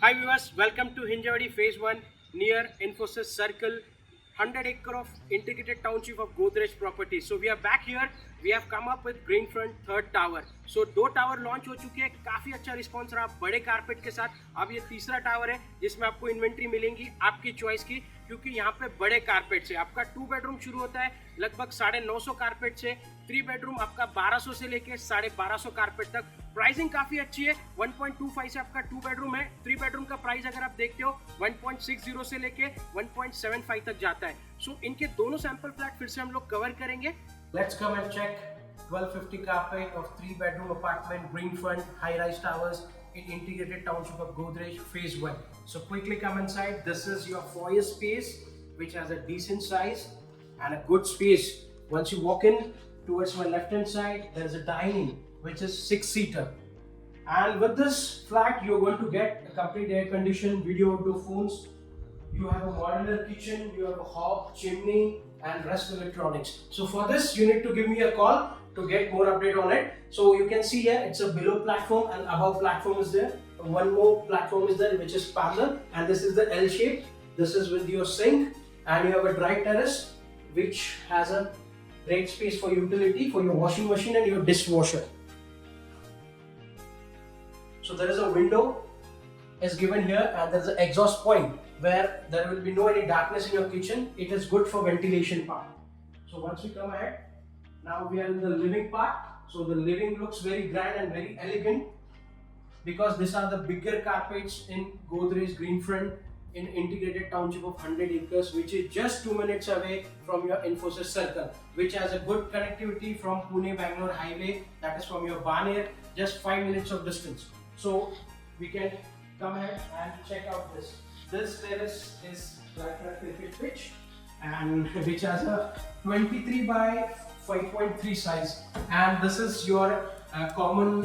Hi viewers, welcome to Hinjawadi Phase 1 near Infosys Circle, 100 acre of integrated township of Godrej property. So we are back here. We have come up with Greenfront third tower. So दो tower launch हो चुके हैं, काफी अच्छा response रहा बड़े carpet के साथ. अब ये तीसरा टावर है जिसमें आपको इन्वेंट्री मिलेंगी आपकी चॉइस की, क्योंकि यहाँ पे बड़े कारपेट से आपका 2 बेडरूम शुरू होता है लगभग 950 कारपेट से, 3 बेडरूम आपका 1200 से लेके 1250 कारपेट तक. प्राइसिंग काफी अच्छी है. 1.25 से आपका 2 बेडरूम है. 3 बेडरूम का प्राइस अगर आप देखते हो 1.60 से लेके 1.75 तक जाता है. सो इनके दोनों सैंपल फ्लैट फिर से हम लोग कवर करेंगे. Let's come and check 1250 carpet of 3 bedroom apartment, Greenfront, high-rise towers in integrated township of Godrej, phase 1. So quickly come inside. This is your foyer space, which has a decent size and a good space. Once you walk in, towards my left-hand side, there is a dining, which is 6-seater. And with this flat, you're going to get a complete air-conditioned video outdoor phones. You have a modular kitchen, you have a hob, chimney, and rest electronics. So for this, you need to give me a call to get more update on it. So you can see here, it's a below platform and above platform is there. One more platform is there, which is parlor, and this is the L shape. This is with your sink, and you have a dry terrace, which has a great space for utility for your washing machine and your dishwasher. So there is a window is given here, and there is an exhaust point where there will be no any darkness in your kitchen. It is good for ventilation part. So once we come ahead, now we are in the living part. So the living looks very grand and very elegant because these are the bigger carpets in Godrej Greenfront in integrated township of 100 acres, which is just 2 minutes away from your Infosys Circle, which has a good connectivity from Pune-Bangalore highway, that is from your Baner, just 5 minutes of distance. So we can come ahead and check out this. This terrace is like a cricket pitch, and which has a 23 by 5.3 size, and this is your common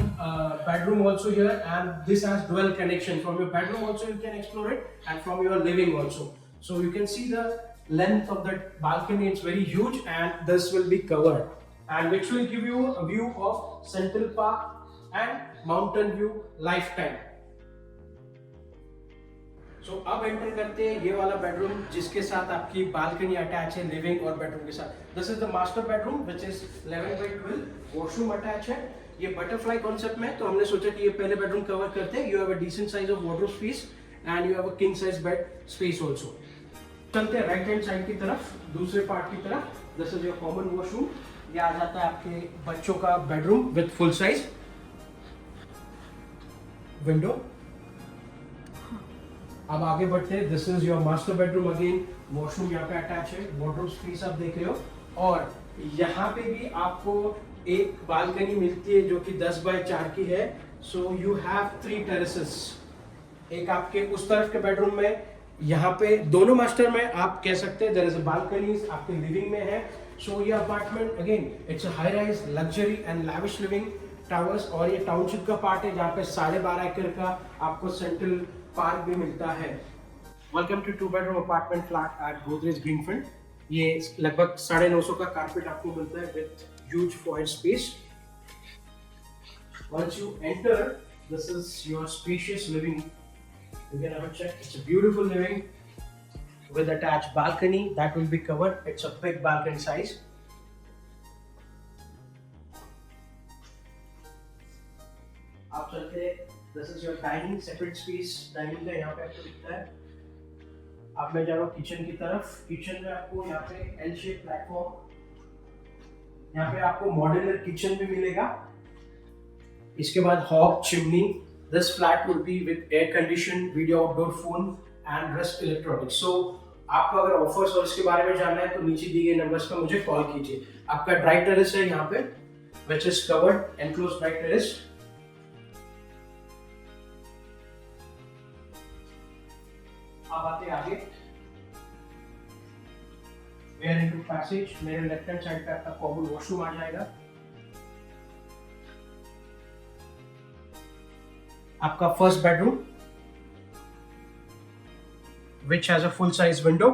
bedroom also here, and this has dual connection. From your bedroom also you can explore it, and from your living also. So you can see the length of the balcony, it's very huge, and this will be covered, and which will give you a view of Central Park and Mountain View lifetime. So अब enter करते हैं ये वाला bedroom जिसके साथ आपकी balcony attach है living और बेडरूम के साथ. This is the master bedroom which is 11 by 12. Washroom attach है. ये बटरफ्लाई कॉन्सेप्ट में, तो हमने सोचा कि ये पहले बेडरूम कवर करते हैं. You have a decent size of wardrobe space and you have a king size bed space also. चलते हैं राइट हैंड साइड की तरफ, दूसरे पार्ट की तरफ. This is your common washroom. ये आ जाता है आपके बच्चों का bedroom with full size window. अब आगे बढ़ते हैं. This is your master bedroom. Again washroom यहाँ पे अटैच है. वार्डरोब स्पेस आप देख रहे हो, और यहाँ पे भी आपको एक बालकनी मिलती है जो कि 10 by 4 की है. So you have 3 terraces. एक आपके उस तरफ के बेडरूम में, यहाँ पे दोनों मास्टर में आप कह सकते हैं देयर इज अ बालकनी आपके लिविंग में है. सो ये apartment again it's a high rise luxury and lavish living towers, और ये टाउनशिप का पार्ट है जहाँ पे 12.5 एकड़ का आपको सेंट्रल पार्क भी मिलता है. Welcome to 2 bedroom apartment flat at Godrej Greenfield. ये लगभग 950 का कारपेट आपको मिलता है with huge foyer space. Once you enter, this is your spacious living. You can have a check. It's a beautiful living with attached balcony that will be covered. It's a big balcony size. आप चलते, this is your dining, separate space. Dining का यहाँ पे आपको दिखता है. अब मैं जा रहा हूँ किचन की तरफ. किचन में आपको यहाँ पे एल शेप प्लेटफॉर्म, यहाँ पे आपको मॉड्यूलर किचन भी मिलेगा. इसके बाद hob, chimney. This flat will be with air condition, video outdoor phone and rest electronics. So आपको अगर ऑफर्स और इसके बारे में जानना है तो नीचे दिए गए नंबर्स पर मुझे कॉल कीजिए. आपका ड्राई टेरेस है यहाँ पे, which is covered enclose dry terrace. अब आते आगे, वेयर इनटू पैसेज. मेरे लेफ्ट हैंड साइड पे आपका कॉमन वॉशरूम आ जाएगा. आपका first bedroom which has a full size window.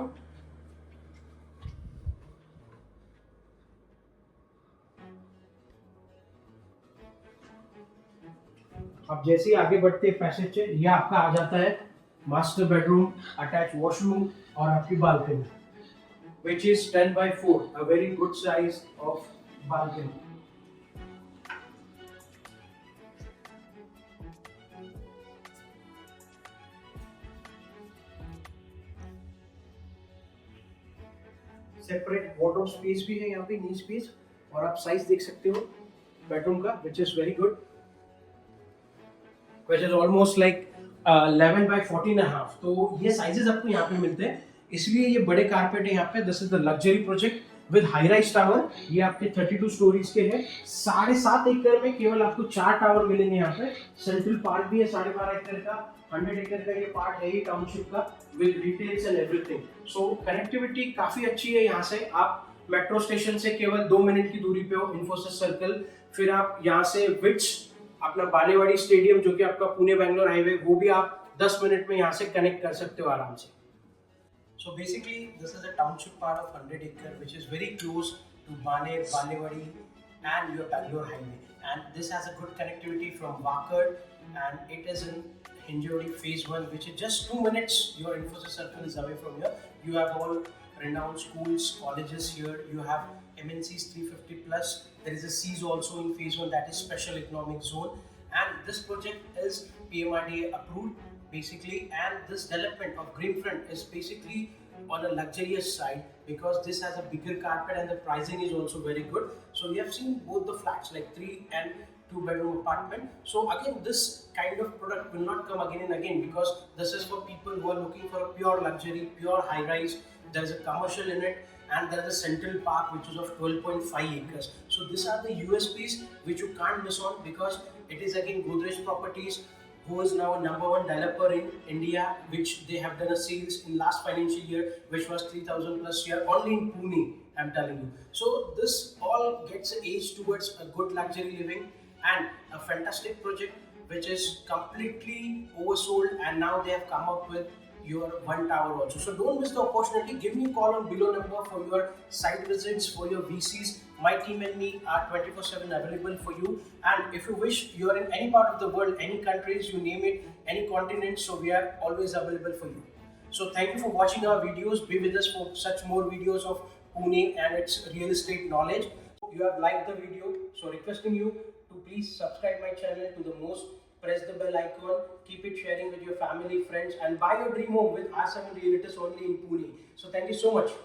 अब जैसे ही आगे बढ़ते पैसेज से, ये आपका आ जाता है master bedroom, attached washroom और आपकी balcony, which is 10 by 4, a very good size of balcony. Separate wardrobe space भी है यहाँ पे, नी स्पेस, और आप साइज देख सकते हो बेडरूम का, which is very good, which is almost like 11 by 14.5. तो ये साइजेस आपको यहाँ पे मिलते हैं, इसलिए ये बड़े कारपेट है यहाँ पे. This is the luxury project with high rise tower. ये आपके 32 स्टोरीज के हैं. 7.5 एकड़ में केवल आपको 4 टावर मिलेंगे यहाँ पे. सेंट्रल पार्क भी है 12.5 एकड़ का. 100 एकड़ का ये पार्ट है ही टाउनशिप का, with details and everything. So connectivity काफी अच्छी है यहाँ से. आप मेट्रो स्टेशन से केवल 2 मिनट की दूरी पे हो, इन्फोसिस सर्कल. फिर आप यहाँ से विच अपना बालेवाड़ी स्टेडियम जो कि आपका पुणे बैंगलोर हाईवे, वो भी आप 10 मिनट में यहाँ से कनेक्ट कर सकते हो आराम से. So basically, this is a township part of 100 acre, which is very close to Baner, Balewadi, and your Bangalore highway. And this has a good connectivity from Wakad, and it is in Hinjewadi phase 1, which is just 2 minutes. Your Infosys circle is away from here. You have all renowned schools, colleges here. You have MNCs 350 plus. There is a SEAS also in phase 1, that is special economic zone. And this project is PMRDA approved basically, and this development of Greenfront is basically on a luxurious side because this has a bigger carpet and the pricing is also very good. So we have seen both the flats, like 3 and 2 bedroom apartment. So again, this kind of product will not come again and again because this is for people who are looking for a pure luxury, pure high rise. There is a commercial in it, and there is a central park which is of 12.5 acres. So these are the USPs which you can't miss on because it is again Godrej Properties, who is now a #1 developer in India, which they have done a sales in last financial year, which was 3,000 plus year only in Pune, I'm telling you. So this all gets age towards a good luxury living and a fantastic project which is completely oversold, and now they have come up with your 1 tower also. So don't miss the opportunity. Give me a call on below number for your site visits, for your VCs. My team and me are 24/7 available for you. And if you wish, you are in any part of the world, any countries, you name it, any continent, so we are always available for you. So thank you for watching our videos. Be with us for such more videos of Pune and its real estate knowledge. You have liked the video, so requesting you to please subscribe my channel to the most. Press the bell icon, keep it sharing with your family, friends, and buy your dream home with R7 Realtors only in Pune. So thank you so much.